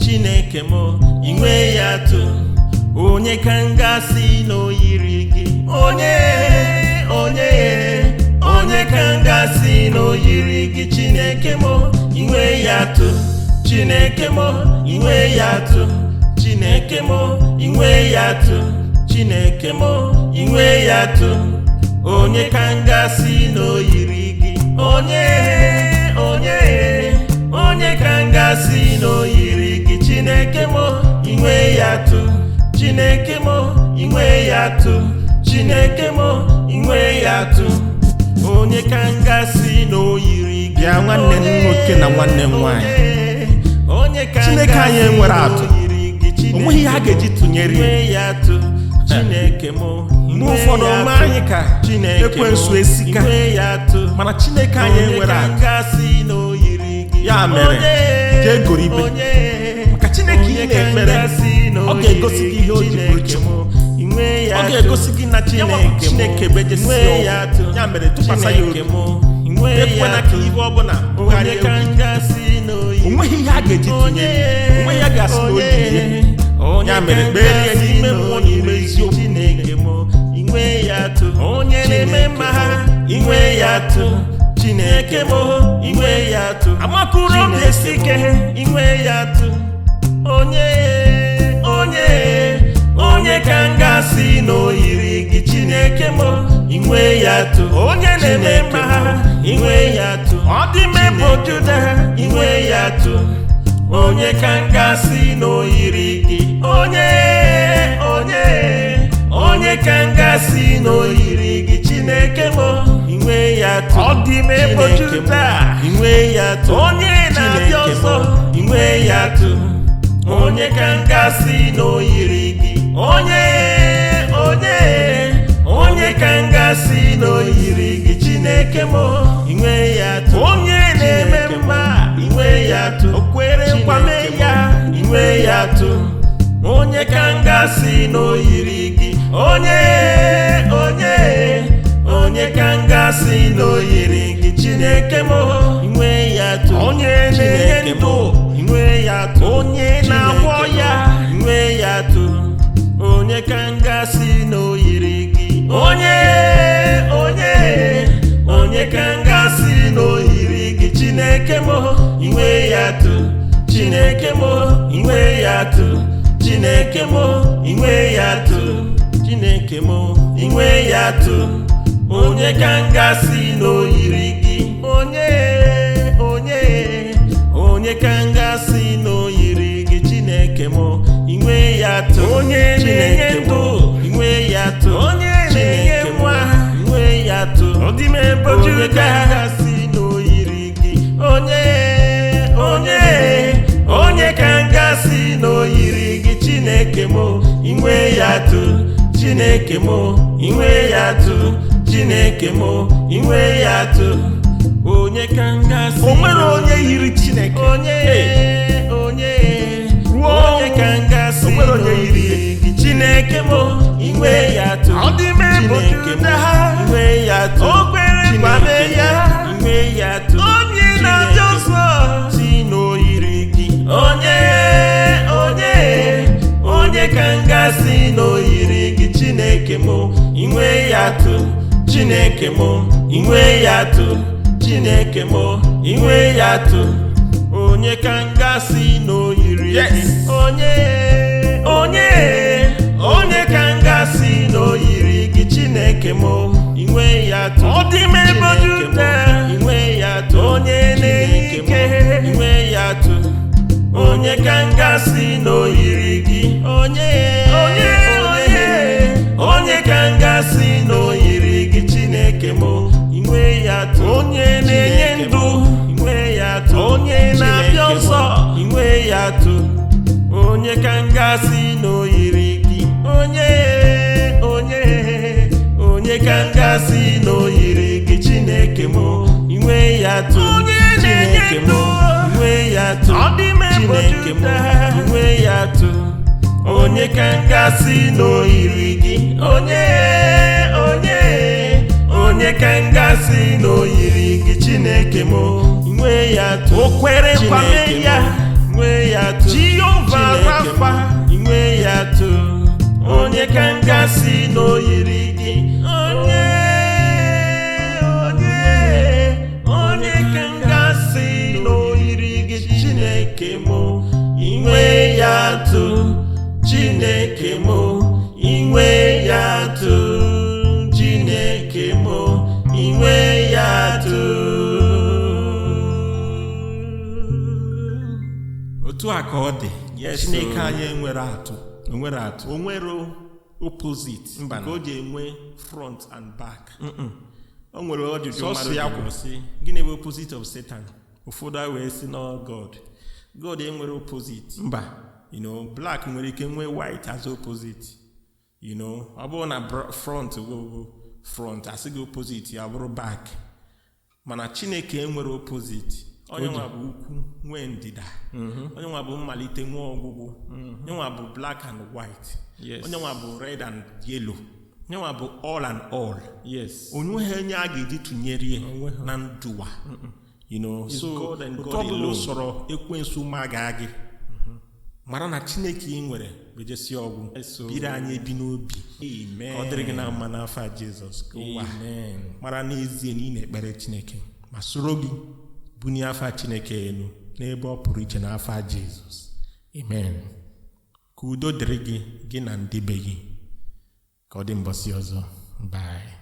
Chineke m inwe ya atụ. Onye ka m ga-asị na o yiri gị? Onye ka m ga-asị na o yiri gị? Chineke m inwe ya atụ. Chineke m inwe ya atụ. Chineke m inwe ya atụ. Chineke m inwe ya atụ. Onye ka m ga-asị na o yiri gị? Onye ka m ga-asị na o yiri gị? Chineke m inwe ya atụ. Chineke m inwe ya atụ. Chineke m inwe ya atụ. Onye ka m ga-asị na o yiri gị? Bịa nwanne m nwoke na nwanne m nwanyị, Chineke anyị enwere atụ. O nweghị ihe a ga-eji tụnyere ya. Chineke m mgbe ụfọdụ ome anyị ka ekwensu esika, mana Chineke anyị enwere atụ. Ya mere jee goro ibe, maka Chineke ị na-ekpere ọ ga-egosi gị ihe o ji bụrụ Chukwu. Ọ ga-egosi gị na Chineke bụ ejesi ọgwụ. Ya mere tụkwasị ya obi, ekwena ka ihe ọbụla bụgharịa egwu. O nweghị ihe a ga-eji tụnyere, o nweghị ya ga-asị na o yiri. Ya mere kpere ya n'ime mmụọ na ime eziokwu. Chineke m inwe ya atụ. Onye na-eme mma ha inwe ya atụ. Chineke m inwe ya atụ. Amakụrụ obi esi ike inwe ya atụ. Onye ka m ga-asị na o yiri gị? Chineke m inwe ya atụ. Onye na-eme mma ha inwe ya atụ. Ọ dị m ebe Juda inwe ya atụ. Onye ka m ga-asị na o yiri gị? Onye ka m ga-asị na o yiri gị? Chineke m inwe ya atụ. Ọ dị m ebe Juda inwe ya atụ. Onye na-abịa ọzọ inwe ya atụ. Onye ka m ga-asị na o yiri gị? Onye ka m ga-asị na o yiri gị? Chineke m inwe ya atụ. Onye na-eme mma inwe ya atụ. O kwere nkwa mee ya inwe ya atụ. Onye ka m ga-asị na o yiri gị? Onye ka m ga-asị na o yiri gị? Chineke m inwe ya atụ. Onye na-enye ndụ inwe ya atụ. Onye na-agwọ ya inwe ya atụ. Onye ka m ga-asị na o yiri gị? Onye ka m ga-asị na o yiri gị? Chineke m inwe ya atụ. Chineke m inwe ya atụ. Chineke m inwe ya atụ. Chineke m inwe ya atụ. Onye ka m ga-asị na o yiri gị? Onye ka m ga-asị na o yiri gị? Chineke m inwe ya atụ. Onye na-enye ndụ inwe ya atụ. Onye na-enye nwa inwe ya atụ. Ọ dị m ebe Juda ka m ga-asị na o yiri gị? Onye ka m ga-asị na o yiri gị? Chineke m inwe ya atụ. Chineke m inwe ya atụ. Chineke m inwe ya atụ. Onye ka m ga-asị? O nwere onye yiri Chineke. Onye ka m ga-asị na o yiri gị? Chineke m inwe ya atụ. Ọ dị m ebe Juda inwe ya atụ. o kwere nkwa mee ya inwe ya atụ. onye na-abịa ọzọ Si na o yiri gị? Onye ka m ga-asị na o yiri gị? Chineke m inwe ya atụ. Chineke m inwe ya atụ. Chineke m inwe ya atụ. Onye ka m ga-asị na o yiri gị? Onye ka m ga-asị na o yiri gị? Chineke m inwe ya atụ. Ọ dị m ebe Juda inwe ya atụ. onye na-enye ike inwe ya atụ. Onye ka m ga-asị na o yiri gị? Onye ka m ga-asị na o yiri gị? Chineke m inwe ya atụ. onye na-enye ndụ inwe ya atụ. onye na-abịa ọzọ inwe ya atụ. Onye ka m ga-asị na o yiri gị? Onye ka m ga-asị na o yiri gị? Chineke m inwe ya atụ. onye na-enye Chineke m ndụ inwe ya atụ. ọ dị m ebe Chineke m Juda inwe ya atụ. Onye ka m ga-asị na o yiri gị? Onye ka m ga-asị na o yiri gị? Chineke m inwe ya atụ. o kwere nkwa mee ya inwe ya atụ. Jehova ngasị na o yiri gị, onye ka ngasị na o yiri gị, Chineke mụ inwe ya atụ, Chineke mụ inwe ya atụ, Chineke mụ inwe ya atụ. Otu a ka ọ dị. Chineke anyị enwere atụ, o nwere opposite mba nke o ji enwe front and back. O nwere ọjụjụ Sọsọ ya kwuru sị gịnị bụ opposite of Satan? Ụfọdụ wee sị na God enwere opposite. mba Black nwere ike nwee white as opposite. Ọ bụrụ na front bụ front, asị gị opposite ya bụrụ back. Mana Chineke enwere opposite. Onye nwa bụ ukwu nwee ndịda, onye nwa bụ mmalite nwee ọgwụgwụ, onye nwa bụ black and white, onye nwa bụ red and yellow, onye nwa bụ all and all. Onweghị onye a ga-eji tụnyere na ndụwa. So otu ọbụla sọrọ ekwensu maga gị, mara na Chineke ị nwere bejesi ọgwụ biri anyị ebi n'obi. Ka ọ dịrị gị na mma n'afọ Jizọs. Mara n'ezie na ị na-ekpere Chineke ma soro gị bunye afa Chineke elu n'ebe ọ pụrụ iche n'afa Jizọs. Amen. Ka udo dịrị gị na ndị be gị. Ka ọ dị mbọsị ọzọ. Bye.